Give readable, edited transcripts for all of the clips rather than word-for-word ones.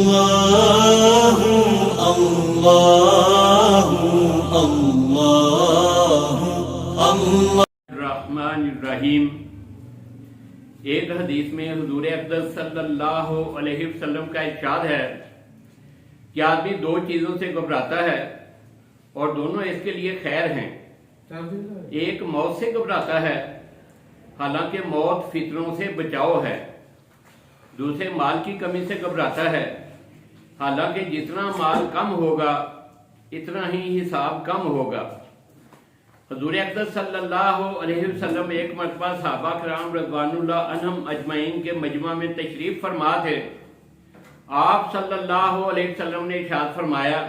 اللہ اللہ اللہ اللہ الرحمن الرحیم۔ ایک حدیث میں حضور اقدس صلی اللہ علیہ وسلم کا ارشاد ہے کہ آدمی دو چیزوں سے گھبراتا ہے اور دونوں اس کے لیے خیر ہیں۔ ایک موت سے گھبراتا ہے، حالانکہ موت فتنوں سے بچاؤ ہے۔ دوسرے مال کی کمی سے گھبراتا ہے، حالانکہ جتنا مال کم ہوگا اتنا ہی حساب کم ہوگا۔ حضور اقدس صلی اللہ علیہ وسلم ایک مرتبہ صحابہ کرام رضوان اللہ عنہم اجمعین کے مجمع میں تشریف فرما تھے۔ آپ صلی اللہ علیہ وسلم نے ارشاد فرمایا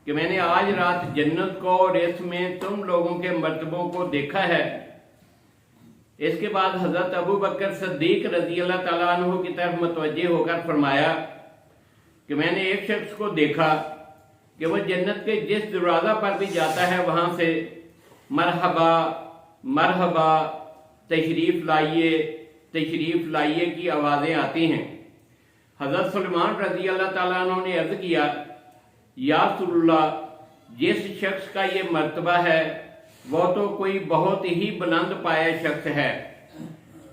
کہ میں نے آج رات جنت کو اور اس میں تم لوگوں کے مرتبوں کو دیکھا ہے۔ اس کے بعد حضرت ابو بکر صدیق رضی اللہ تعالیٰ عنہ کی طرف متوجہ ہو کر فرمایا کہ میں نے ایک شخص کو دیکھا کہ وہ جنت کے جس دروازہ پر بھی جاتا ہے وہاں سے مرحبا مرحبا تشریف لائیے کی آوازیں آتی ہیں۔ حضرت سلیمان رضی اللہ تعالیٰ عنہ نے عرض کیا، یا رسول اللہ، جس شخص کا یہ مرتبہ ہے وہ تو کوئی بہت ہی بلند پایا شخص ہے۔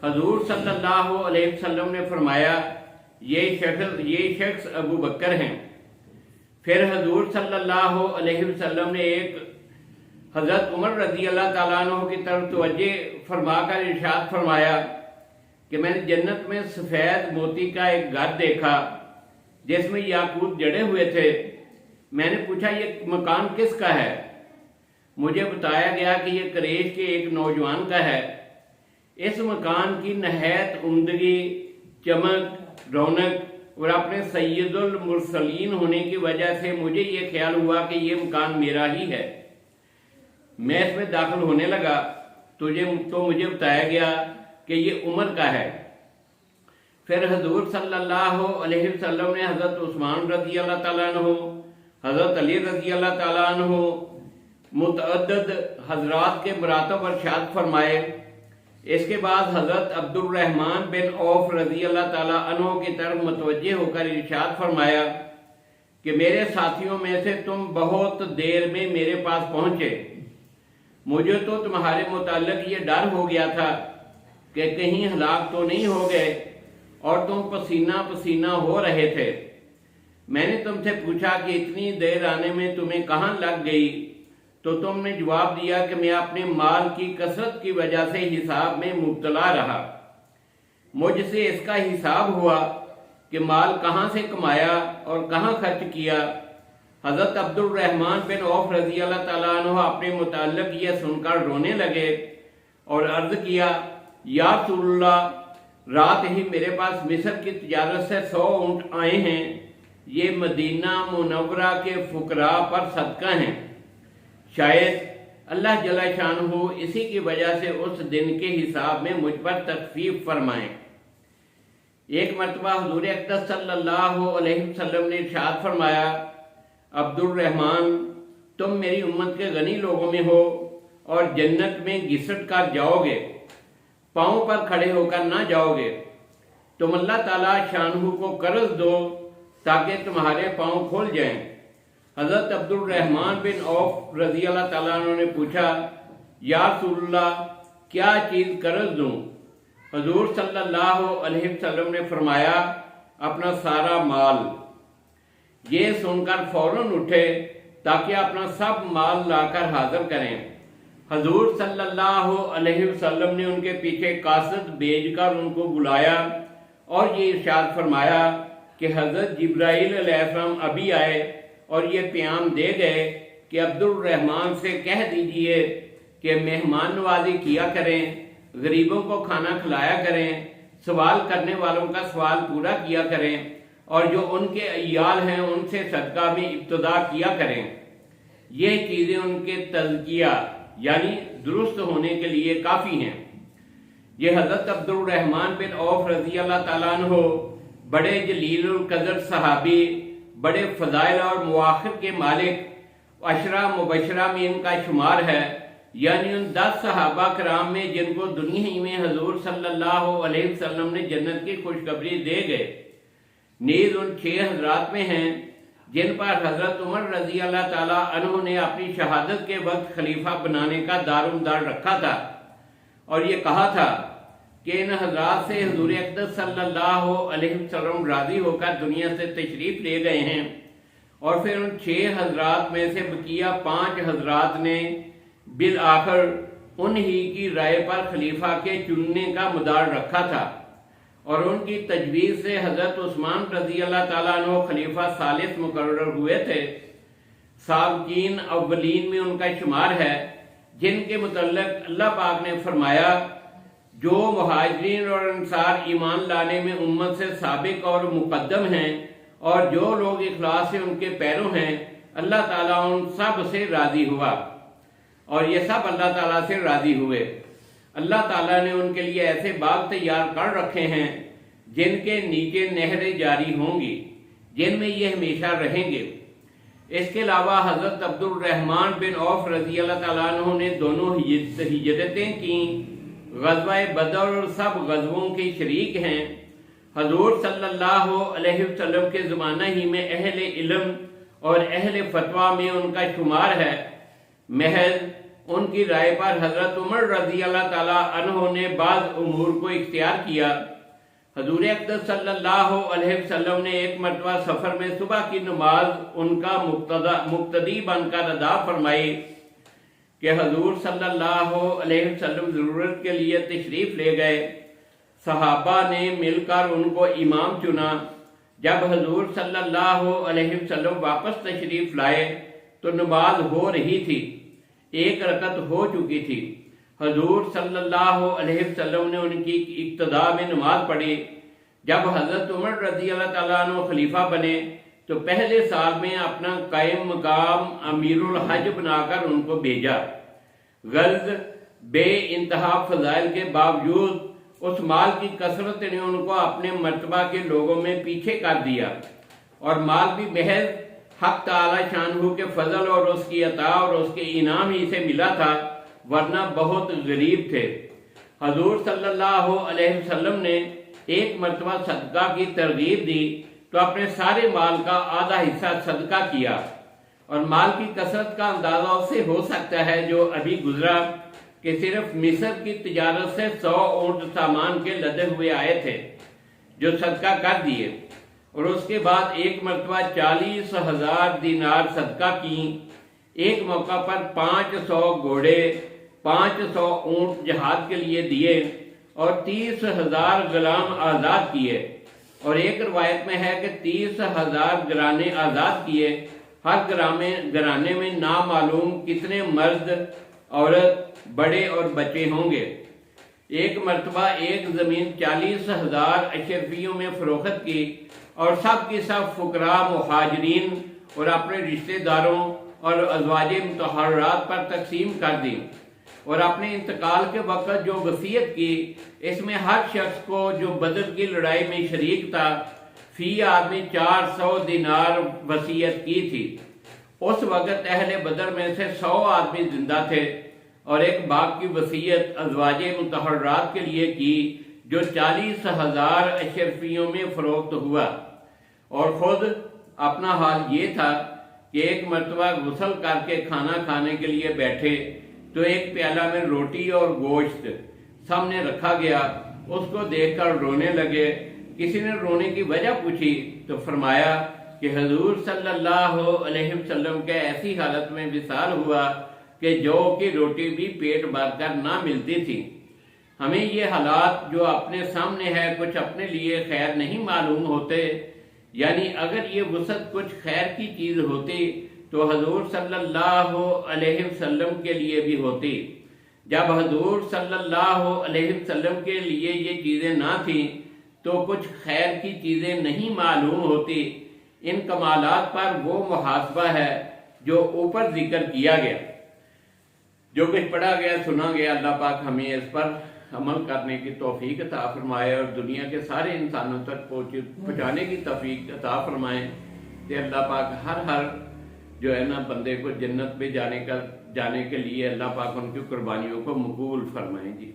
حضور صلی اللہ علیہ وسلم نے فرمایا یہ شخص ابو بکر ہیں۔ پھر حضور صلی اللہ علیہ وسلم نے ایک حضرت عمر رضی اللہ تعالیٰ عنہ کی طرف توجہ فرما کر ارشاد فرمایا کہ میں نے جنت میں سفید موتی کا ایک گھر دیکھا جس میں یاقوت جڑے ہوئے تھے۔ میں نے پوچھا یہ مکان کس کا ہے؟ مجھے بتایا گیا کہ یہ قریش کے ایک نوجوان کا ہے۔ اس مکان کی نہایت عمدگی، چمک، رونق اور اپنے سید المرسلین ہونے کی وجہ سے مجھے یہ خیال ہوا کہ یہ مکان میرا ہی ہے۔ میں اس میں داخل ہونے لگا تو مجھے بتایا گیا کہ یہ عمر کا ہے۔ پھر حضور صلی اللہ علیہ وسلم نے حضرت عثمان رضی اللہ تعالیٰ عنہ، حضرت علی رضی اللہ تعالیٰ عنہ، متعدد حضرات کے مراتب ارشاد فرمائے۔ اس کے بعد حضرت عبد الرحمن بن عوف رضی اللہ تعالیٰ عنہ کی طرف متوجہ ہو کر ارشاد فرمایا کہ میرے ساتھیوں میں سے تم بہت دیر میں میرے پاس پہنچے۔ مجھے تو تمہارے متعلق یہ ڈر ہو گیا تھا کہ کہیں ہلاک تو نہیں ہو گئے اور تم پسینہ پسینہ ہو رہے تھے۔ میں نے تم سے پوچھا کہ اتنی دیر آنے میں تمہیں کہاں لگ گئی، تو تم نے جواب دیا کہ میں اپنے مال کی کثرت کی وجہ سے حساب میں مبتلا رہا۔ مجھ سے اس کا حساب ہوا کہ مال کہاں سے کمایا اور کہاں خرچ کیا۔ حضرت عبد الرحمن بن عوف رضی اللہ تعالیٰ عنہ اپنے متعلق یہ سن کر رونے لگے اور عرض کیا، یا رسول اللہ، رات ہی میرے پاس مصر کی تجارت سے 100 اونٹ آئے ہیں۔ یہ مدینہ منورہ کے فقراء پر صدقہ ہیں۔ شاید اللہ جل شانہ اسی کی وجہ سے اس دن کے حساب میں مجھ پر تخفیف فرمائیں۔ ایک مرتبہ حضور اقدس صلی اللہ علیہ وسلم نے ارشاد فرمایا، عبد الرحمن، تم میری امت کے غنی لوگوں میں ہو اور جنت میں گھسٹ کر جاؤ گے، پاؤں پر کھڑے ہو کر نہ جاؤ گے۔ تم اللہ تعالیٰ شانہ کو قرض دو تاکہ تمہارے پاؤں کھول جائیں۔ حضرت عبد الرحمن بن عوف رضی اللہ تعالیٰ عنہ نے پوچھا، یا رسول اللہ، کیا چیز قرض دوں؟ حضور صلی اللہ علیہ وسلم نے فرمایا، اپنا سارا مال۔ یہ سن کر فوراً اٹھے تاکہ اپنا سب مال لا کر حاضر کریں۔ حضور صلی اللہ علیہ وسلم نے ان کے پیچھے قاصد بھیج کر ان کو بلایا اور یہ ارشاد فرمایا کہ حضرت جبرائیل علیہ السلام ابھی آئے اور یہ پیام دے گئے کہ عبد الرحمن سے کہہ دیجئے کہ مہمان نوازی کیا کریں، غریبوں کو کھانا کھلایا کریں، سوال کرنے والوں کا سوال پورا کیا کریں، اور جو ان کے عیال ہیں ان سے صدقہ میں ابتدا کیا کریں۔ یہ چیزیں ان کے تزکیہ یعنی درست ہونے کے لیے کافی ہیں۔ یہ حضرت عبد الرحمن بن عوف رضی اللہ تعالیٰ عنہ بڑے جلیل القدر صحابی، بڑے فضائل اور مواخر کے مالک، عشرہ مبشرہ میں ان کا شمار ہے، یعنی ان 10 صحابہ کرام میں جن کو دنیا ہی میں حضور صلی اللہ علیہ وسلم نے جنت کی خوشخبری دے گئے۔ नीज उन 6 हजरात में हैं जिन पर हजरत उमर रजी अल्लाह ताला अन्हु ने अपनी शहादत के वक्त खलीफा बनाने का दारुमदार रखा था और ये कहा था कि इन हजरात से हुजूर अक़दस सल्लल्लाहु अलैहि वसल्लम राजी होकर दुनिया से तशरीफ ले गए हैं। और फिर उन 6 हजरात में से बकिया 5 हजरात ने बिल आखिर उन्हीं की राय पर खलीफा के चुनने का मुदार रखा था और उनकी तजवीज़ से हजरत उस्मान रजी अल्लाह ताला अन्हु खलीफा सालिस मुकर्रर हुए थे। साबिकीन अव्वलीन में उनका शुमार है जिनके मुतल्लिक़ अल्लाह पाक ने फरमाया, जो मुहाजिरीन और अंसार ईमान लाने में उम्मत से साबिक और मुकद्दम हैं और जो लोग इखलास से उनके पैरों हैं, अल्लाह ताला उन सब से राजी हुआ और ये सब अल्लाह ताला से राजी हुए। अल्लाह ताला ने उनके लिए ऐसे बाग तैयार कर रखे हैं जिनके नीचे नहरें जारी होंगी, जिनमें ये हमेशा रहेंगे। इसके अलावा हजरत अब्दुल रहमान बिन औफ रजी अल्लाह ताला अन्हु ने दोनों हिजरतें की, ग़ज़वा बदर और सब ग़ज़वों के शरीक हैं। हजूर सल्लल्लाहु अलैहि वसल्लम के ज़माना ही में अहले इल्म और अहले फतवा में उनका शुमार है। महज उनकी राय पर हजरत उमर रजी अल्लाह ताला अन्हु ने बाज़ उमूर को इख्तियार किया। हजूर अक़दस सल्लल्लाहु अलैहि वसल्लम ने एक मरतबा सफ़र में सुबह की नमाज उनका मुक्तदी बनकर अदा फरमाई कि हजूर सल्लल्लाहु अलैहि वसल्लम ज़रूरत के लिए तशरीफ़ ले गए। सहाबा ने मिलकर उनको इमाम चुना। जब हजूर सल्लल्लाहु अलैहि वसल्लम वापस तशरीफ़ लाए तो नमाज हो रही थी, 1 रकत हो चुकी थी। हजूर सल्लल्लाहु अलैहि वसल्लम ने उनकी इक्तदा में नमाज पढ़ी। जब हजरत उमर रज़ी अल्लाह ताला अन्हु खलीफा बने तो पहले साल में अपना कायम मकाम अमीरुल हज बनाकर उनको भेजा। गर्ज बे इंतहा फजाइल के बावजूद उस माल की कसरत ने उनको अपने मर्तबा के लोगों में पीछे कर दिया और माल भी महज हक ताला शानहू के फजल और उसकी अता और उसके इनाम ही से मिला था, वरना बहुत गरीब थे। हजूर सल्लल्लाहु अलैहि वसल्लम ने एक मरतबा सदका की तरगीब दी तो अपने सारे माल का आधा हिस्सा सदका किया। और माल की कसरत का अंदाजा उससे हो सकता है जो अभी गुजरा कि सिर्फ मिस्र की तिजारत से 100 ऊंट सामान के लदे हुए आए थे जो सदका कर दिए। और उसके बाद एक मरतबा 40,000 दीनार सदका की। एक मौका पर 500 घोड़े 500 ऊंट जहाद के लिए दिए और 30,000 गुलाम आज़ाद किए। और एक रवायत में है कि 30,000 घराने आज़ाद किए। हर घराने में नामालूम कितने मर्द औरत बड़े और बच्चे होंगे। एक मरतबा एक ज़मीन 40,000 अशरफियों में फरोख्त की और सब की सब फुकरा मुहाजिरीन और अपने रिश्तेदारों और अज़वाजे मुतहर्रात पर तकसीम कर दी। और अपने इंतकाल के वक़्त जो वसीयत की, इसमें हर शख्स को जो बदर की लड़ाई में शरीक था फी आदमी 400 दीनार वसीयत की थी। उस वक़्त अहले बदर में से 100 आदमी जिंदा थे और एक बाग की वसीयत अज़वाजे मुतहर्रात के लिए की जो 40,000 अशरफियों में फरोख्त हुआ। और खुद अपना हाल ये था कि एक मरतबा गुस्ल करके खाना खाने के लिए बैठे तो एक प्याला में रोटी और गोश्त सामने रखा गया। उसको देखकर रोने लगे। किसी ने रोने की वजह पूछी तो फरमाया कि हजूर सल्लल्लाहु अलैहि वसल्लम के ऐसी हालत में विसाल हुआ कि जौ की रोटी भी पेट भरकर ना मिलती थी। हमें ये हालात जो अपने सामने है कुछ अपने लिए खैर नहीं मालूम होते, यानी अगर ये वसत कुछ खैर की चीज होती तो हजूर सल्लल्लाहु अलैहि वसल्लम के लिए भी होती। जब हजूर सल्लल्लाहु अलैहि वसल्लम के लिए ये चीजें ना थी तो कुछ खैर की चीजें नहीं मालूम होती। इन कमालात पर वो मुहासबा है जो ऊपर जिक्र किया गया। जो कुछ पढ़ा गया सुना गया, अल्लाह पाक हमें इस पर अमल करने की तौफीक अता फरमाए और दुनिया के सारे इंसानों तक पहुँचाने की तौफीक अता फरमाए। कि अल्लाह पाक हर जो है ना बंदे को जन्नत में जाने के लिए अल्लाह पाक उनकी कुर्बानियों को मकबूल फरमाए। जी।